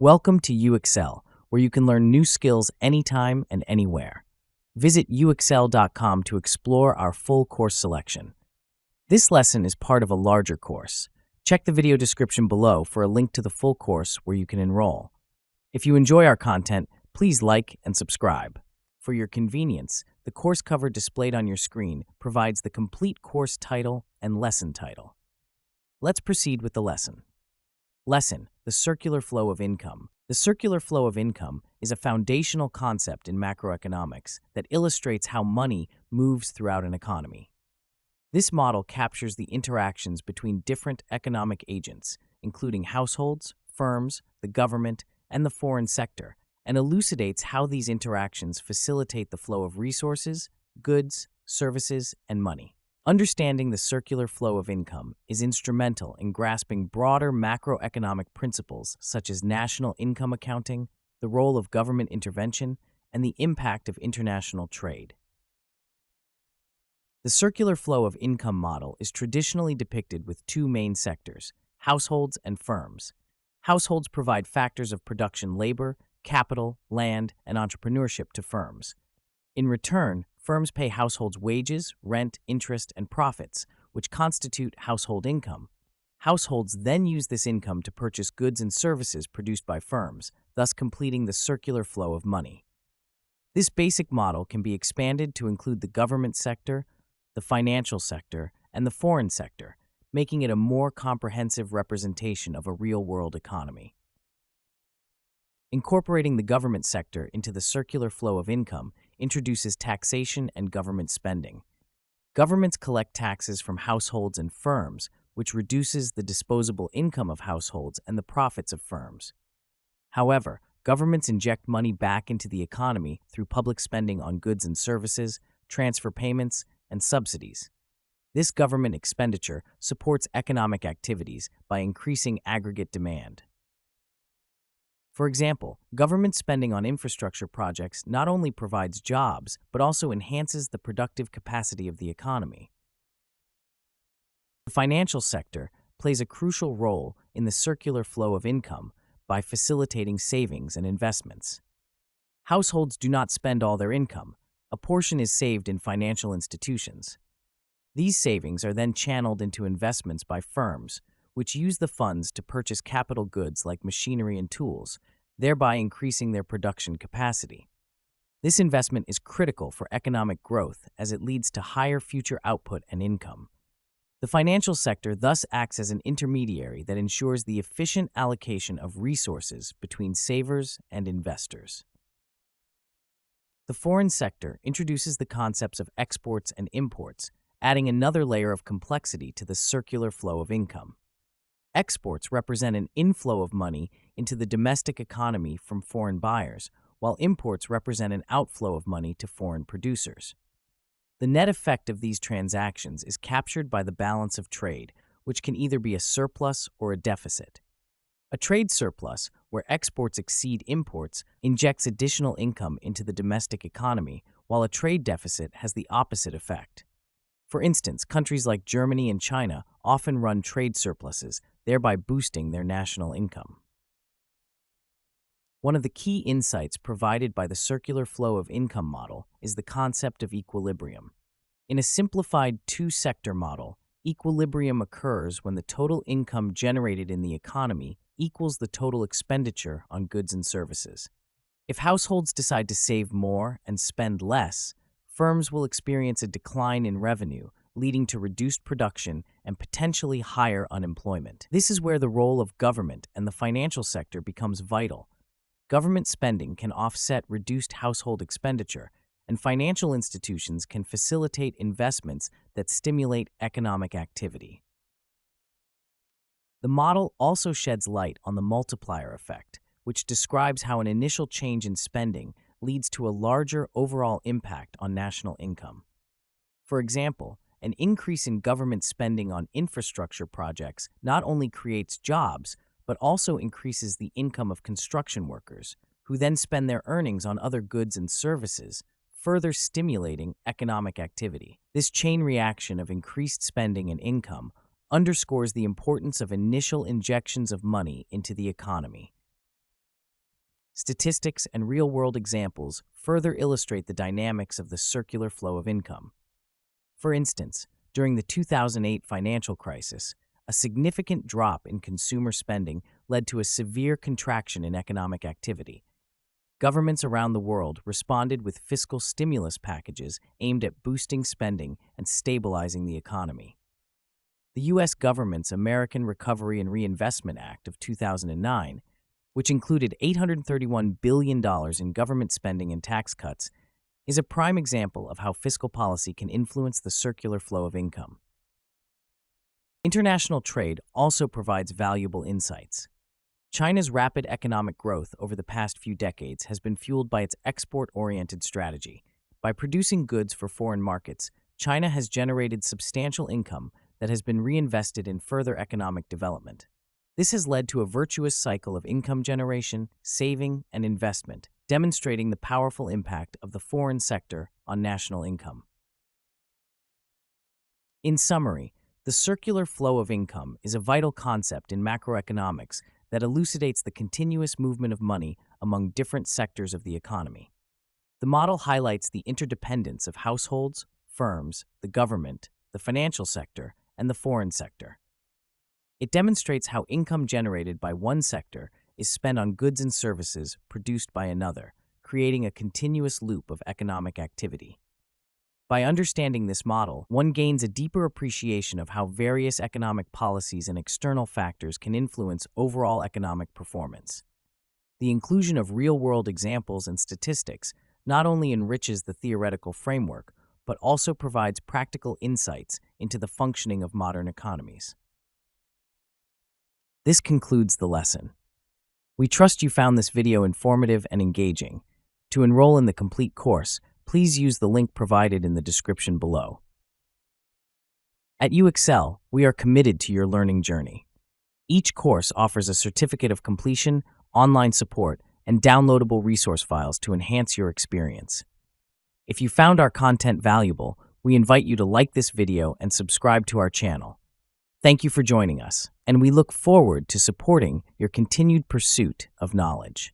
Welcome to UXL, where you can learn new skills anytime and anywhere. Visit uxl.com to explore our full course selection. This lesson is part of a larger course. Check the video description below for a link to the full course where you can enroll. If you enjoy our content, please like and subscribe. For your convenience, the course cover displayed on your screen provides the complete course title and lesson title. Let's proceed with the lesson. Lesson: the circular flow of income. The circular flow of income is a foundational concept in macroeconomics that illustrates how money moves throughout an economy. This model captures the interactions between different economic agents, including households, firms, the government, and the foreign sector, and elucidates how these interactions facilitate the flow of resources, goods, services, and money. Understanding the circular flow of income is instrumental in grasping broader macroeconomic principles such as national income accounting, the role of government intervention, and the impact of international trade. The circular flow of income model is traditionally depicted with two main sectors: households and firms. Households provide factors of production labor, capital, land, and entrepreneurship to firms. In return, firms pay households wages, rent, interest, and profits, which constitute household income. Households then use this income to purchase goods and services produced by firms, thus completing the circular flow of money. This basic model can be expanded to include the government sector, the financial sector, and the foreign sector, making it a more comprehensive representation of a real-world economy. Incorporating the government sector into the circular flow of income introduces taxation and government spending. Governments collect taxes from households and firms, which reduces the disposable income of households and the profits of firms. However, governments inject money back into the economy through public spending on goods and services, transfer payments, and subsidies. This government expenditure supports economic activities by increasing aggregate demand. For example, government spending on infrastructure projects not only provides jobs, but also enhances the productive capacity of the economy. The financial sector plays a crucial role in the circular flow of income by facilitating savings and investments. Households do not spend all their income. A portion is saved in financial institutions. These savings are then channeled into investments by firms, which use the funds to purchase capital goods like machinery and tools, thereby increasing their production capacity. This investment is critical for economic growth as it leads to higher future output and income. The financial sector thus acts as an intermediary that ensures the efficient allocation of resources between savers and investors. The foreign sector introduces the concepts of exports and imports, adding another layer of complexity to the circular flow of income. Exports represent an inflow of money into the domestic economy from foreign buyers, while imports represent an outflow of money to foreign producers. The net effect of these transactions is captured by the balance of trade, which can either be a surplus or a deficit. A trade surplus, where exports exceed imports, injects additional income into the domestic economy, while a trade deficit has the opposite effect. For instance, countries like Germany and China often run trade surpluses, thereby boosting their national income. One of the key insights provided by the circular flow of income model is the concept of equilibrium. In a simplified two-sector model, equilibrium occurs when the total income generated in the economy equals the total expenditure on goods and services. If households decide to save more and spend less, firms will experience a decline in revenue, leading to reduced production and potentially higher unemployment. This is where the role of government and the financial sector becomes vital. Government spending can offset reduced household expenditure, and financial institutions can facilitate investments that stimulate economic activity. The model also sheds light on the multiplier effect, which describes how an initial change in spending leads to a larger overall impact on national income. For example, an increase in government spending on infrastructure projects not only creates jobs, but also increases the income of construction workers, who then spend their earnings on other goods and services, further stimulating economic activity. This chain reaction of increased spending and income underscores the importance of initial injections of money into the economy. statistics, and real-world examples further illustrate the dynamics of the circular flow of income. For instance, during the 2008 financial crisis, a significant drop in consumer spending led to a severe contraction in economic activity. Governments around the world responded with fiscal stimulus packages aimed at boosting spending and stabilizing the economy. The U.S. government's American Recovery and Reinvestment Act of 2009, which included $831 billion in government spending and tax cuts, is a prime example of how fiscal policy can influence the circular flow of income. International trade also provides valuable insights. China's rapid economic growth over the past few decades has been fueled by its export-oriented strategy. By producing goods for foreign markets, China has generated substantial income that has been reinvested in further economic development. This has led to a virtuous cycle of income generation, saving, and investment, demonstrating the powerful impact of the foreign sector on national income. In summary, the circular flow of income is a vital concept in macroeconomics that elucidates the continuous movement of money among different sectors of the economy. The model highlights the interdependence of households, firms, the government, the financial sector, and the foreign sector. It demonstrates how income generated by one sector is spent on goods and services produced by another, creating a continuous loop of economic activity. By understanding this model, one gains a deeper appreciation of how various economic policies and external factors can influence overall economic performance. The inclusion of real-world examples and statistics not only enriches the theoretical framework, but also provides practical insights into the functioning of modern economies. This concludes the lesson. We trust you found this video informative and engaging. To enroll in the complete course, please use the link provided in the description below. At UExcel, we are committed to your learning journey. Each course offers a certificate of completion, online support, and downloadable resource files to enhance your experience. If you found our content valuable, we invite you to like this video and subscribe to our channel. Thank you for joining us, and we look forward to supporting your continued pursuit of knowledge.